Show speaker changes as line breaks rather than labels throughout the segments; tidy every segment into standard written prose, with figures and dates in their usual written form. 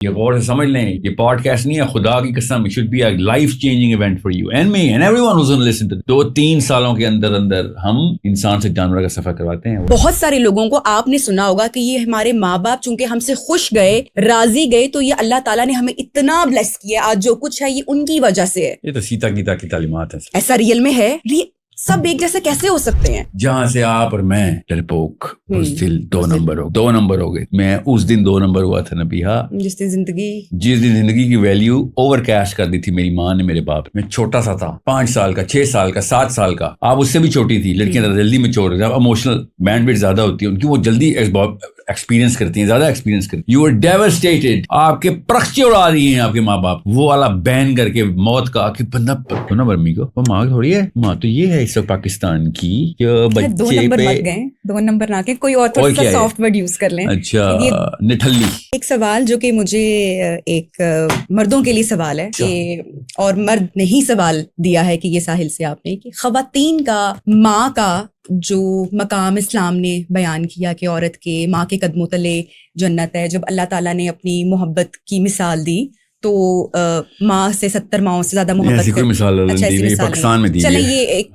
یہ غور سے سمجھ لیں, یہ پوڈ کاسٹ نہیں ہے, خدا کی قسم, it should be a life changing event for you and me and everyone who's going to listen to it. 2-3 سالوں کے اندر ہم انسان سے جانور کا سفر کرواتے ہیں.
بہت سارے لوگوں کو آپ نے سنا ہوگا کہ یہ ہمارے ماں باپ چونکہ ہم سے خوش گئے, راضی گئے, تو یہ اللہ تعالیٰ نے ہمیں اتنا بلیس کیا, آج جو کچھ ہے یہ ان کی وجہ سے ہے.
یہ تو سیتا گیتا کی تعلیمات ہیں.
ایسا ریئل میں ہے؟ سب ایک جیسے کیسے ہو سکتے ہیں؟
جہاں سے آپ اور میں ڈرپوک اس دن 2 نمبر ہو گئے. میں اس دن 2 نمبر ہوا تھا نبیہا, جس دن زندگی کی ویلیو اوور کیش کر دی تھی میری ماں نے میرے باپ. میں چھوٹا سا تھا, 5 سال کا, 6 سال کا, 7 سال کا. آپ اس سے بھی چھوٹی تھی. لڑکیاں جلدی میچور ہوتی ہیں, اموشنل بینڈ وڈ زیادہ ہوتی ہے ان کی, وہ جلدی ایکسپیرینس کرتی ہیں, زیادہ ایکسپیرینس کرتی ہیں. یو آر ڈیواسٹیٹڈ, آپ کے پرخچے اڑا رہی ہیں آپ کے ماں باپ, وہ والا بین کر کے موت کا کہ بندہ سونا برمی کو وہ ماں تھوڑی ہے. ماں تو یہ ہے اس وقت پاکستان کی, بچے
2 نمبر مت گئے, 2 نمبر نہ کے کوئی اور سافٹ ورڈ یوز کر لیں.
اچھا, نٹھلی.
ایک سوال جو کہ مجھے ایک مردوں کے لیے سوال ہے کہ, اور مرد نے ہی سوال دیا ہے کہ یہ ساحل سے آپ نے, کہ خواتین کا ماں کا جو مقام اسلام نے بیان کیا کہ عورت کے ماں کے قدموں تلے جنت ہے, جب اللہ تعالیٰ نے اپنی محبت کی مثال دی تو ماں سے 70 ماؤں سے زیادہ محبت.
ایسی کوئی مثال پاکستان میں دی ہے.
چلیں یہ ایک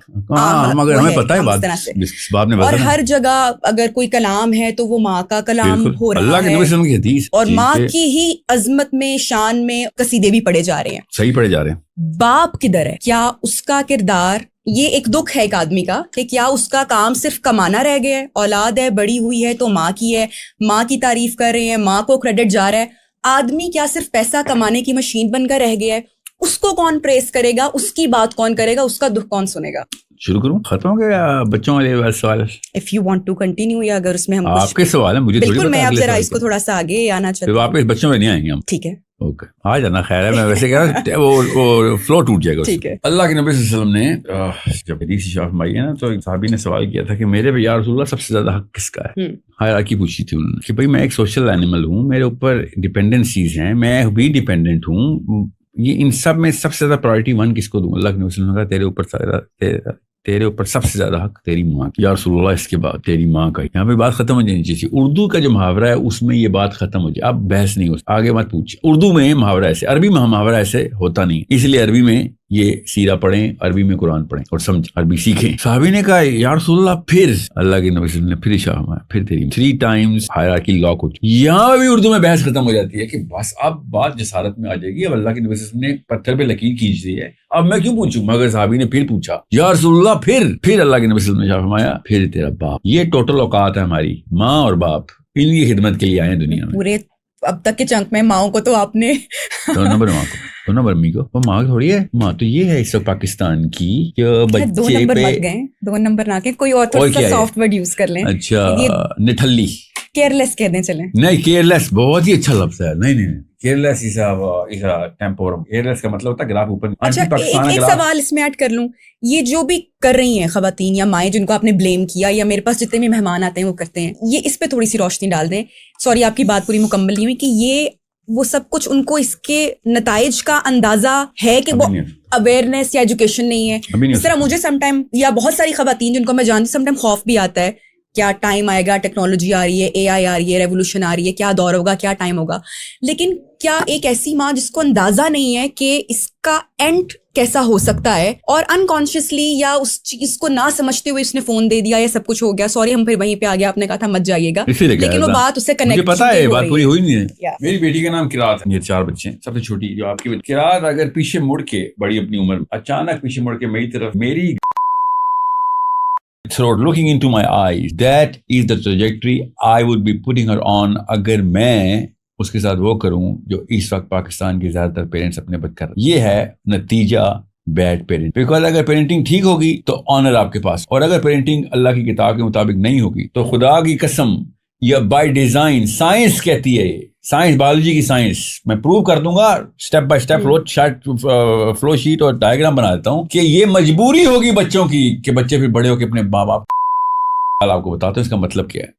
مگر ہمیں پتہ ہے بات نے,
اور ہر جگہ اگر کوئی کلام ہے تو وہ ماں کا کلام ہو رہا
اللہ کے نبی صلی اللہ علیہ وسلم کی حدیث,
اور ماں کی ہی عظمت میں, شان میں قصیدے بھی پڑھے جا رہے ہیں.
صحیح پڑھے جا رہے ہیں.
باپ کدھر ہے؟ کیا اس کا کردار, یہ ایک دکھ ہے ایک آدمی کا کہ کیا اس کا کام صرف کمانا رہ گیا ہے؟ اولاد ہے, بڑی ہوئی ہے تو ماں کی ہے, ماں کی تعریف کر رہے ہیں, ماں کو کریڈٹ جا رہا ہے. آدمی کیا صرف پیسہ کمانے کی مشین بن کر رہ گیا ہے؟ اس کو کون پریس کرے گا, اس کی بات کون کرے گا, اس کا دکھ کون سنے گا؟
شروع کروں, ختم ہو گیا بچوں والے سوال؟
If you want to continue, یا اگر اس میں ہم
آپ کے سوال ہیں مجھے
بالکل, میں اب ذرا اس کو تھوڑا سا آگے آنا چاہتی ہوں.
آپ بچوں میں نہیں آئیں گے ہم,
ٹھیک ہے,
اوکے آ جانا, خیر ہے. میں ویسے کہہ رہا ہوں وہ فلو ٹوٹ جائے گا.
ٹھیک ہے.
اللہ کے نبی صلی اللہ علیہ وسلم نے جب حدیث شریف فرمائی ہے نا, تو ایک صحابی نے سوال کیا تھا کہ میرے پہ یا رسول اللہ سب سے زیادہ حق کس کا ہے؟ ہائرارکی پوچھی تھی انہوں نے کہ بھائی میں ایک سوشل اینیمل ہوں, میرے اوپر ڈیپینڈنسیز ہیں, میں بھی ڈیپینڈنٹ ہوں, یہ ان سب میں سب سے زیادہ پرائرٹی 1 کس کو دوں؟ اللہ کے نبی صلی اللہ علیہ وسلم نے کہا تیرے اوپر سب سے زیادہ حق تیری ماں کی. یا رسول اللہ, اس کے بعد تیری ماں کا. یہاں پہ بات ختم ہو جانی چاہیے. اردو کا جو محاورہ ہے اس میں یہ بات ختم ہو جائے, اب بحث نہیں ہو, آگے مت پوچھ. اردو میں محاورہ ایسے, عربی میں محاورہ ایسے ہوتا نہیں, اس لیے عربی میں یہ سیرہ پڑھیں, عربی میں قرآن پڑھیں اور سمجھ عربی سیکھیں. صحابی نے کہا یا رسول اللہ, پھر اللہ کے نبی صلی اللہ علیہ وسلم نے پھر اشارہ فرمایا, پھر تیری 3 ٹائمز ہائرارکی لاک ہو چکی. یہاں بھی اردو میں بحث ختم ہو جاتی ہے کہ بس اب بات جسارت میں آ جائے گی. اب اللہ کے نبی صلی اللہ علیہ وسلم نے پتھر پہ لکیر کھینچ دی ہے, اب میں کیوں پوچھوں؟ مگر صحابی نے پھر پوچھا یا رسول اللہ, پھر اللہ کے نبی صلی اللہ علیہ وسلم نے فرمایا پھر تیرا باپ. یہ ٹوٹل اوقات ہے ہماری, ماں اور باپ ان کی خدمت کے لیے آئے ہیں دنیا میں.
پورے اب تک کے چنک میں ماؤں کو تو آپ نے
2 نمبر ماں کو, 2 نمبر امی کو, وہ ماں تھوڑی ہے. ماں تو یہ ہے اس وقت پاکستان کی, بچے
2 نمبر مت گئے, 2 نمبر نہ کے کوئی اور سافٹ ورڈ یوز کر لیں.
اچھا, نٹھلی,
کیئرلیس کہنے چلیں.
نہیں, کیئرلیس بہت ہی اچھا لفظ ہے. نہیں, کیئرلیس ٹیمپورم. کیئرلیس کا مطلب ہوتا ہے گراف اوپر.
اچھا, ایک سوال اس میں ایڈ کر لوں, یہ جو بھی کر رہی ہیں خواتین یا مائیں جن کو آپ نے بلیم کیا, یا میرے پاس جتنے بھی مہمان آتے ہیں وہ کرتے ہیں, یہ اس پہ تھوڑی سی روشنی ڈال دیں. سوری آپ کی بات پوری مکمل نہیں ہوئی, کہ یہ وہ سب کچھ ان کو اس کے نتائج کا اندازہ ہے کہ وہ اویئرنیس یا ایجوکیشن نہیں ہے. اس طرح مجھے سم ٹائم, یا بہت ساری خواتین جن کو میں جانتی ہوں, سم ٹائم خوف بھی آتا ہے, کیا ٹائم آئے گا, ٹیکنالوجی آ رہی ہے, اے آئی آ رہی ہے, ریولوشن آ رہی ہے, کیا دور ہوگا, کیا ٹائم ہوگا. لیکن کیا ایک ایسی ماں جس کو اندازہ نہیں ہے کہ اس کا اینڈ کیسا ہو سکتا ہے, اور انکانشیسلی یا اس چیز کو نہ سمجھتے ہوئے اس نے فون دے دیا, یا سب کچھ ہو گیا, سوری ہم پھر وہیں پہ آ گیا, آپ نے کہا تھا مت جائیے گا, لیکن وہ بات اس سے کنیکٹ,
مجھے پتا ہے بات پوری ہوئی نہیں ہے. میری بیٹی کا نام قرات ہے, یہ 4 بچے ہیں, سب سے چھوٹی جو آپ کی قرات, اگر پیچھے مڑ کے, بڑی اپنی عمر میں اچانک پیچھے مڑ کے میری طرف, میری throat looking into my eyes, that is the trajectory I would be putting her on اگر میں اس کے ساتھ وہ کروں جو اس وقت پاکستان کے زیادہ تر پیرنٹس اپنے بچے کر رہے ہیں. یہ ہے نتیجہ بیڈ پیرنٹ. بیکاز اگر پیرنٹنگ ٹھیک ہوگی تو آنر آپ کے پاس, اور اگر پیرنٹنگ اللہ کی کتاب کے مطابق نہیں ہوگی تو خدا کی قسم, یا بائی ڈیزائن, سائنس کہتی ہے, سائنس, بایولوجی کی سائنس, میں پروو کر دوں گا step by step flow sheet اور ڈائیگرام بنا دیتا ہوں, کہ یہ مجبوری ہوگی بچوں کی کہ بچے پھر بڑے ہو کے اپنے ماں باپ آپ کو بتاتے ہیں اس کا مطلب کیا ہے.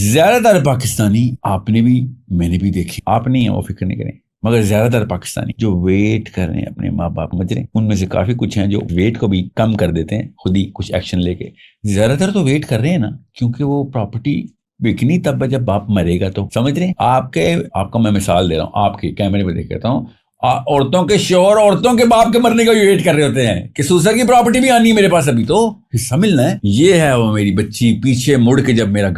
زیادہ تر پاکستانی, آپ نے بھی میں نے بھی دیکھی, آپ نہیں ہیں وہ فکر نہیں کریں, مگر زیادہ تر پاکستانی جو ویٹ کر رہے ہیں اپنے ماں باپ مجرے, ان میں سے کافی کچھ ہیں جو ویٹ کو بھی کم کر دیتے ہیں خود ہی کچھ ایکشن لے کے. زیادہ تر تو ویٹ کر رہے ہیں نا, کیونکہ وہ پراپرٹی بکنی تب جب باپ مرے گا تو سمجھ رہے ہیں آپ کا میں مثال دے رہا ہوں, آپ کے کیمرے میں دیکھ کہتا ہوں, عورتوں کے شوہر عورتوں کے باپ کے مرنے کا ویٹ کر رہے ہوتے ہیں کہ سوسر کی پراپرٹی بھی آنی ہے میرے پاس, ابھی تو حصہ ملنا ہے. یہ ہے وہ میری بچی پیچھے مڑ کے جب میرا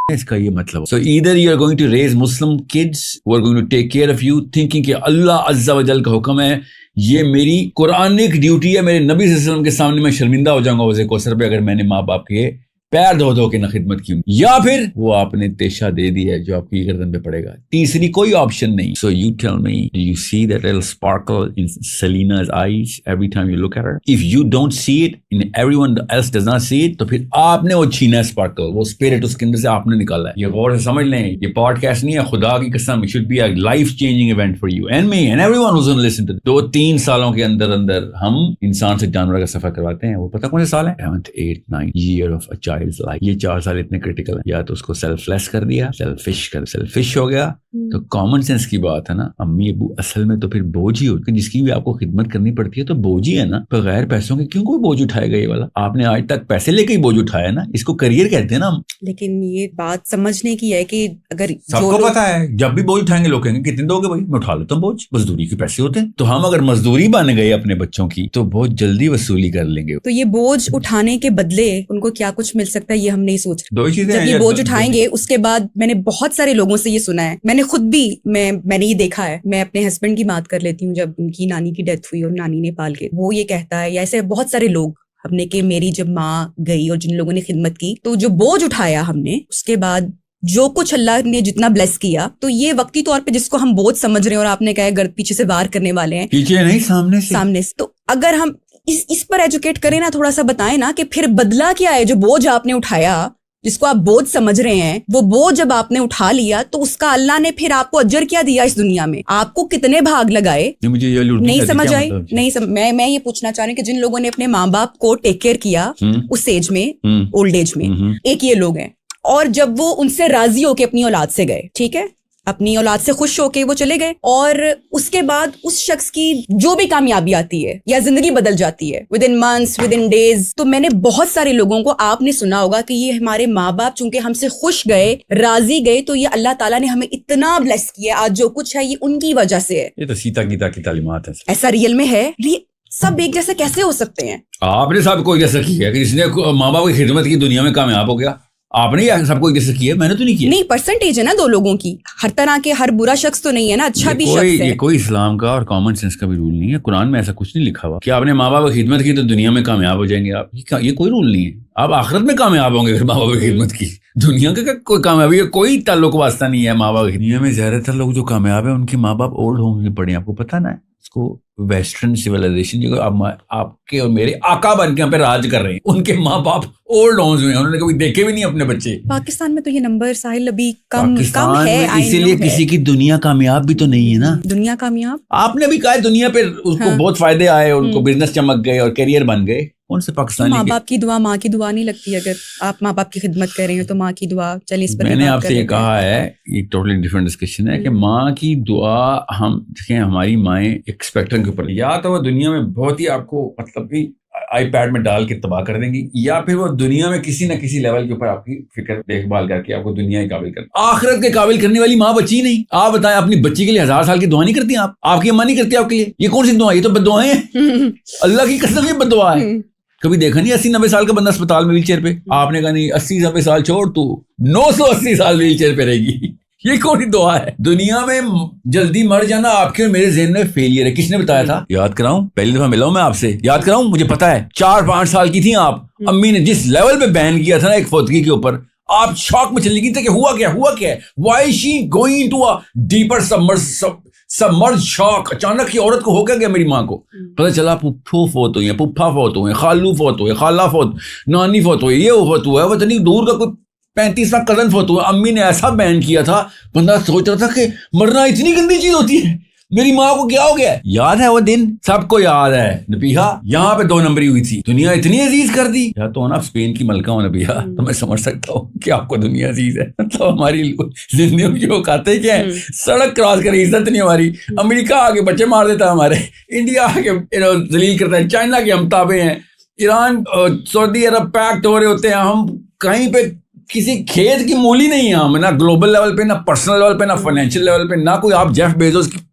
اس کا یہ مطلب. So either you are going to raise Muslim kids who are going to take care of you thinking کہ اللہ عز و جل کا حکم ہے, یہ میری قرآنک ڈیوٹی ہے, میرے نبی صلی اللہ علیہ وسلم کے سامنے میں شرمندہ ہو جاؤں گا حوض کوثر پہ اگر میں نے ماں باپ کے پیر دھو دھو کے نہ خدمت کی, یا پھر وہ آپ نے تیشہ دے دی ہے جو آپ کی گردن پہ پڑے گا. تیسری کوئی آپشن نہیں. So you tell me, do you see that little sparkle in Selina's eyes every time you look at her? If you don't see it and everyone else does not see it, تو پھر آپ نے وہ چھینا ہے sparkle, وہ spirit اس کے اندر سے آپ نے نکالا ہے. یہ غور سے سمجھ لیں, یہ پوڈ کاسٹ نہیں ہے, خدا کی قسم, it should be a life changing event for you and me and everyone who's going to listen to it. 2-3 سالوں کے اندر ہم انسان سے جانور کا سفر کرواتے ہیں. وہ پتہ کون سے سال ہے؟ 7th 8th 9th year of a child's life. یہ 4 سال اتنے کرٹیکل ہیں. یا تو اس کو سیلف لیس کر دیا, سیلفش ہو گیا, تو کامن سینس کی بات ہے نا. امی ابو اصل میں تو پھر بوجھ ہی ہوتی, جس کی بھی آپ کو خدمت کرنی پڑتی ہے تو بوجھ ہی ہے نا. بغیر پیسوں کے کیوں کوئی بوجھ اٹھائے گا؟ یہ والا آپ نے آج تک پیسے لے کے ہی بوجھ اٹھایا نا, اس کو کریئر کہتے ہیں نا ہم.
لیکن یہ بات سمجھنے کی ہے کہ اگر
سب کو پتا ہے جب بھی بوجھ اٹھائیں گے لوگ کہیں گے کتنے دو گے بھائی, میں اٹھا لیتا ہوں بوجھ, مزدوری کے پیسے ہوتے ہیں. تو ہم اگر مزدوری بن گئے اپنے بچوں کی تو بہت جلدی وصولی کر لیں گے.
تو یہ بوجھ اٹھانے کے بدلے ان کو کیا کچھ مل سکتا ہے یہ ہم نہیں سوچ رہے.
2 چیزیں
جب یہ بوجھ اٹھائیں گے, اس کے بعد میں نے بہت سارے لوگوں سے یہ سنا ہے, میں نے خود بھی میں نے یہ دیکھا ہے. میں اپنے ہسبینڈ کی بات کر لیتی ہوں, جب ان کی نانی کی ڈیتھ ہوئی اور نانی نے پال کے, وہ یہ کہتا ہے, یا ایسے بہت سارے لوگ ہم نے, کہ میری جب ماں گئی اور جن لوگوں نے خدمت کی, تو جو بوجھ اٹھایا ہم نے, اس کے بعد جو کچھ اللہ نے جتنا بلیس کیا, تو یہ وقتی طور پہ جس کو ہم بوجھ سمجھ رہے ہیں, اور آپ نے کہا گرد پیچھے سے وار کرنے والے ہیں,
پیچھے نہیں سامنے سے,
تو اگر ہم اس پر ایجوکیٹ کریں نا, تھوڑا سا بتائیں نا کہ پھر بدلہ کیا ہے. جو بوجھ آپ نے اٹھایا, جس کو آپ بوجھ سمجھ رہے ہیں, وہ بوجھ جب آپ نے اٹھا لیا تو اس کا اللہ نے پھر آپ کو اجر کیا دیا اس دنیا میں, آپ کو کتنے بھاگ لگائے. نہیں سمجھ آئی؟ نہیں میں یہ پوچھنا چاہ رہی ہوں کہ جن لوگوں نے اپنے ماں باپ کو ٹیک کیئر کیا اس ایج میں, اولڈ ایج میں, ایک یہ لوگ ہیں, اور جب وہ ان سے راضی ہو کے اپنی اولاد سے گئے, ٹھیک ہے, اپنی اولاد سے خوش ہو کے وہ چلے گئے, اور اس کے بعد اس شخص کی جو بھی کامیابی آتی ہے یا زندگی بدل جاتی ہے with in months, with in days. تو میں نے بہت سارے لوگوں کو, آپ نے سنا ہوگا کہ یہ ہمارے ماں باپ چونکہ ہم سے خوش گئے, راضی گئے, تو یہ اللہ تعالیٰ نے ہمیں اتنا بلیس کیا, آج جو کچھ ہے یہ ان کی وجہ سے ہے.
یہ تو سیتا گیتا کی تعلیمات ہے.
ایسا ریئل میں ہے؟ سب ایک جیسے کیسے ہو سکتے ہیں؟
آپ نے سب کو جیسا کیا کہ جس نے ماں باپ کی خدمت کی دنیا میں کامیاب ہو گیا. آپ نے سب کو جیسے کیا, میں نے تو نہیں کیا.
نہیں, پرسنٹیج ہے نا 2 لوگوں کی, ہر طرح کے, ہر برا شخص تو نہیں ہے نا, اچھا بھی شخص ہے.
یہ کوئی اسلام کا اور کامن سینس کا بھی رول نہیں ہے. قرآن میں ایسا کچھ نہیں لکھا ہوا کہ آپ نے ماں باپ کی خدمت کی تو دنیا میں کامیاب ہو جائیں گے آپ. یہ کوئی رول نہیں ہے. آپ آخرت میں کامیاب ہوں گے اگر ماں باپ کی خدمت کی. دنیا کا کوئی کامیابی ہے, کوئی تعلق واسطہ نہیں ہے ماں باپ کی. دنیا میں زیادہ تر لوگ جو کامیاب ہیں ان کے ماں باپ اولڈ ہوم میں پڑے ہیں. آپ کو پتہ نا, اس کو ویسٹرن سویلائزیشن جو آپ کے اور میرے آقا بن کے یہاں پہ راج کر رہے ہیں, ان کے ماں باپ اولڈ ہومز میں ہیں, انہوں نے کبھی دیکھے بھی نہیں اپنے بچے.
پاکستان میں تو یہ نمبر ساحل ابھی کم ہے,
اسی لیے کسی کی دنیا کامیاب بھی تو نہیں ہے نا.
دنیا کامیاب
آپ نے بھی کہا دنیا پہ اس کو بہت فائدے آئے, ان کو بزنس چمک گئے اور کیریئر بن گئے. ان سے پاکستانی
ماں باپ کی دعا ماں کی دعا نہیں لگتی. اگر آپ ماں باپ کی خدمت کر رہے ہیں تو ماں کی دعا, چلیں اس پر
میں نے آپ سے یہ کہا ہے, یہ ٹوٹلی ڈفرینٹ ڈسکشن ہے کہ ماں کی دعا ہم دیکھیں, ہماری مائیں ایک اسپیکٹرم کے اوپر, یا تو وہ دنیا میں بہت ہی آپ کو مطلب کہ آئی پیڈ میں ڈال کے تباہ کر دیں گی, یا پھر وہ دنیا میں کسی نہ کسی لیول کے اوپر آپ کی فکر دیکھ بھال کر کے آپ کو دنیا کے قابل کر, آخرت کے قابل کرنے والی ماں بچی نہیں. آپ بتائیں, اپنی بچی کے لیے 1000 سال کی دعا نہیں کرتی آپ؟ آپ کی اماں نہیں کرتی آپ کے لیے؟ یہ کون سی دعا؟ یہ تو بد دعائیں ہیں. اللہ کی قسم یہ بد دعا ہے. کبھی دیکھا نہیں 80-90 سال کا بندہ اسپتال میں ویل چیئر پہ, آپ نے کہا نہیں 80-90 سال چھوڑ, تو 980 سال ویل چیئر پہ رہے گی. یہ کون سی دعا ہے؟ دنیا میں جلدی مر جانا آپ کے اور میرے ذہن میں فیلئر ہے. کس نے بتایا تھا؟ یاد کراؤں, پہلی دفعہ ملا ہوں میں آپ سے, یاد کراؤں, مجھے پتا ہے 4-5 سال کی تھی آپ, امی نے جس لیول پہ بین کیا تھا نا ایک فوتگی کے اوپر, آپ شوق میں چلی گئی تھی کہ ہوا کیا ہے, why she going to a deeper submerge shock. اچانک یہ عورت کو ہو گیا میری ماں کو پتہ چلا پھپھو فوت ہوئی ہیں, پھپھا فوت ہوئے ہیں, خالو فوت ہوئے, خالہ فوت, نانی فوت ہوئی, یہ فوت ہوا ہے, وہ اتنی دور کا کوئی 35واں کزن فوت ہوا. امی نے ایسا بین کیا تھا, بندہ سوچ رہا تھا کہ مرنا اتنی گندی چیز ہوتی ہے. میری ماں کو کیا ہو گیا؟ یاد ہے وہ دن؟ سب کو یاد ہے. نبیہا یہاں پہ 2 نمبری ہوئی تھی, دنیا اتنی عزیز کر دی. یا تو نا اسپین کی ملکہ ہوں نبیہا, تو میں سمجھ سکتا ہوں کہ آپ کو دنیا عزیز ہے. مطلب ہماری زندگی کی اوقاتیں کیا ہیں, سڑک کراس کریں عزت نہیں ہماری. امریکہ آگے بچے مار دیتا ہے ہمارے, انڈیا آگے ذلیل کرتا ہے, چائنا کے ہم تابع ہیں, ایران سعودی عرب پیکٹ ہو رہے ہوتے ہیں, ہم کہیں پہ کسی کھیت کی مولی نہیں ہیں ہم, نہ گلوبل لیول پہ, نہ پرسنل لیول پہ, نہ فائنینشیل لیول پہ, نہ کوئی آپ جیف بیزوس کی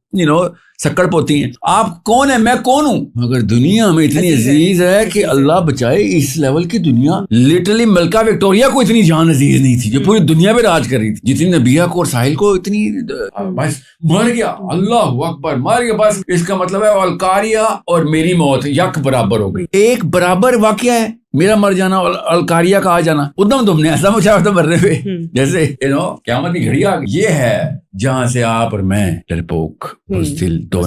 سکڑ پوتی ہیں. آپ کون ہیں, میں کون ہوں, مگر دنیا ہمیں اتنی عزیز ہے کہ اللہ بچائے اس لیول کی دنیا. لٹرلی ملکہ وکٹوریا کو اتنی جان عزیز نہیں تھی جو پوری دنیا پہ راج کر رہی تھی, جتنی نبیہ کو اور ساحل کو اتنی. بس مر گیا, اللہ اکبر, مر گیا. بس اس کا مطلب ہے القاریہ اور میری موت یک برابر ہو گئی. ایک برابر واقعہ ہے میرا مر جانا اور القاریہ کا آ جانا. ادھم تم نے ایسا مچھا ہوتا مرنے پہ جیسے قیامت کی گھڑی آ گئی. یہ ہے جہاں سے آپ اور میں ڈرپوک بزدل 2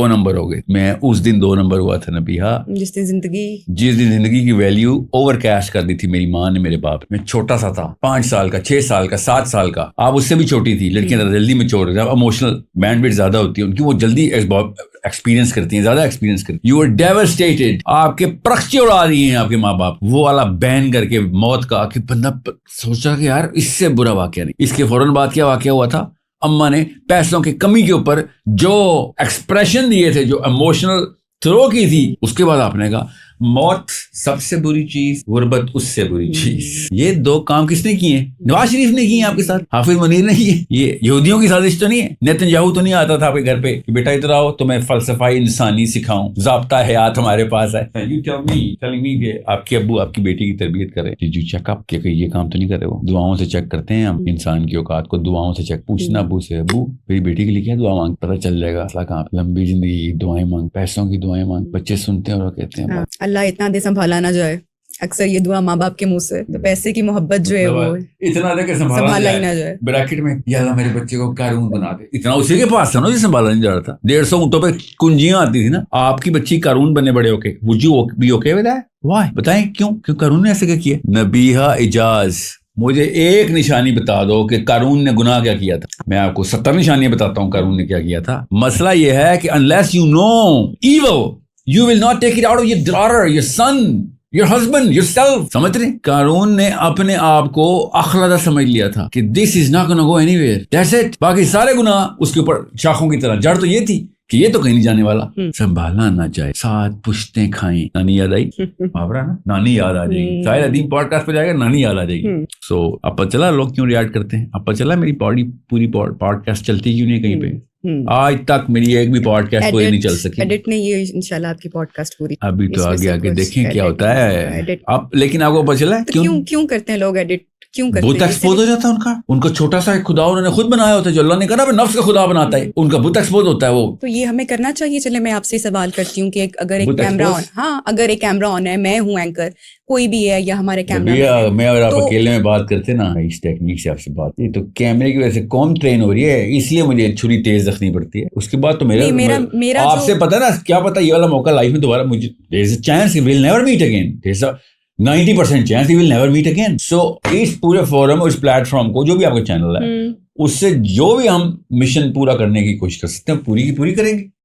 نمبر ہو گئے. میں اس دن 2 نمبر ہوا تھا نبیہا, جس دن زندگی کی ویلیو اوور کیش کر دی تھی میری ماں نے میرے باپ. میں چھوٹا سا تھا, 5 سال کا, 6 سال کا, 7 سال کا. آپ اس سے بھی چھوٹی تھی. لڑکیاں جلدی میں چھوڑ رہے, اموشنل بینڈ وڈ زیادہ ہوتی ہے ان کی, وہ جلدی ایکسپیرینس کرتی ہیں, زیادہ ایکسپیرینس کرتی ہیں. یو آر ڈیوسٹیٹڈ, آپ کے پرخچے اڑا دیے ہیں آپ کے ماں باپ. وہ والا بین کر کے موت کا, کہ بندہ سوچا کہ یار اس سے برا واقعہ نہیں. اس کے فوراً بعد کیا واقعہ ہوا تھا, اماں نے پیسوں کی کمی کے اوپر جو ایکسپریشن دیے تھے, جو ایموشنل تھرو کی تھی, اس کے بعد آپ نے کہا موت سب سے بری چیز, غربت اس سے بری چیز. یہ 2 کام کس نے کیے ہیں؟ نواز شریف نے کیے ہیں آپ کے ساتھ, حافظ منیر نے کیے. یہ یہودیوں کی سازش تو نہیں ہے. نیتن یاہو تو نہیں آتا تھا آپ کے گھر پہ کہ بیٹا ادھر آؤ تو میں فلسفہ انسانی سکھاؤں, ضابطہ حیات ہمارے پاس ہے. کہ آپ کے ابو آپ کی بیٹی کی تربیت کرے, جو چیک اپ کہ یہ کام تو نہیں کرے, وہ دعاؤں سے چیک کرتے ہیں ہم انسان کی اوقات کو, دعاؤں سے چیک. پوچھنا ابو سے, ابو میری بیٹی کے لیے کیا دعا مانگ, پتہ چل جائے گا. کہاں لمبی زندگی کی دعائیں مانگ, پیسوں کی دعائیں مانگ. بچے سنتے ہیں اور کہتے ہیں
اللہ اتنا دے سنبھالا نہ جائے. اکثر یہ دعا ماں باپ کے منہ سے, تو پیسے کی محبت جو ہے وہ
اتنا دے کہ سنبھالا ہی نہ جائے. بریکٹ میں یا اللہ میرے بچے کو قارون بنا دے. اتنا اسی کے پاس تھا نا, جو سنبھالا نہیں جا رہا تھا. 150 اونٹوں پہ کنجیاں آتی تھی نا. آپ کی بچی قارون بنے بڑے ہو کے, would you be okay with that? Why? بتائیں کیوں قارون نے ایسے کیا کیا. نبیہا اجاز, مجھے ایک نشانی بتا دو کہ قارون نے گناہ کیا کیا تھا. میں آپ کو 70 نشانیاں بتاتا ہوں قارون نے کیا کیا تھا. مسئلہ یہ ہے کہ unless you know evil, you will not take it out of your daughter, your son, your husband, yourself. سمجھ رہے, قارون نے اپنے آپ کو اخلادہ سمجھ لیا تھا کہ this is not gonna go anywhere, that's it. باقی سارے گناہ اس کے اوپر شاخوں کی طرح, جڑ تو یہ تھی کہ یہ تو کہیں نہیں جانے والا. سنبھالنا نہ چاہے, 7 پشتیں کھائیں. نانی یاد آئی, محاورہ نا, نانی یاد آ جائے گی. ساحل ادیم پوڈ کاسٹ پہ جائے گا, نانی یاد آ جائے گی. سو اب پتہ چلا لوگ کیوں ریاکٹ کرتے ہیں. اب پتہ چلا میری پوری پوڈ کاسٹ چلتی کیوں نہیں کہیں پہ. آج تک میری ایک بھی پوڈ کاسٹ کوئی نہیں چل سکی.
ایڈٹ نے یہ انشاءاللہ آپ کی پوڈ کاسٹ پوری
ابھی تو آگے آگے دیکھیں کیا ہوتا ہے. اب لیکن آپ کو پتہ چلا
کیوں کرتے ہیں لوگ ایڈٹ, کیوں کرتے ہیں.
بت ایکسپوز ہو جاتا ہے ان کا چھوٹا سا ایک خدا انہوں نے خود بنایا ہوتا ہے, جو اللہ نے کہا نفس کا خدا بناتا ہے, ان کا بت ایکسپوز ہوتا ہے. وہ
تو یہ ہمیں کرنا چاہیے. چلے میں آپ سے سوال کرتی ہوں کہ اگر ایک کیمرہ آن, ہاں اگر ایک کیمرہ آن ہے, میں ہوں اینکر, کوئی بھی ہے, یا ہمارے کیمرہ
میں اور آپ اکیلے میں بات کرتے نا اس ٹیکنیک سے آپ سے بات, تو کیمرے کی وجہ سے قوم ٹرین ہو رہی ہے, اس لیے مجھے چھری تیز رکھنی پڑتی ہے. اس کے بعد تو میرا آپ سے پتا نا کیا پتا, یہ والا موقع لائف میں دوبارہ مجھے chance will never meet again, 90% chance will never meet again. So اس پورے فورم اور اس پلیٹ فارم کو, جو بھی آپ کا چینل ہے, اس سے جو بھی ہم مشن پورا کرنے کی کوشش کر سکتے ہیں پوری کی پوری کریں گے.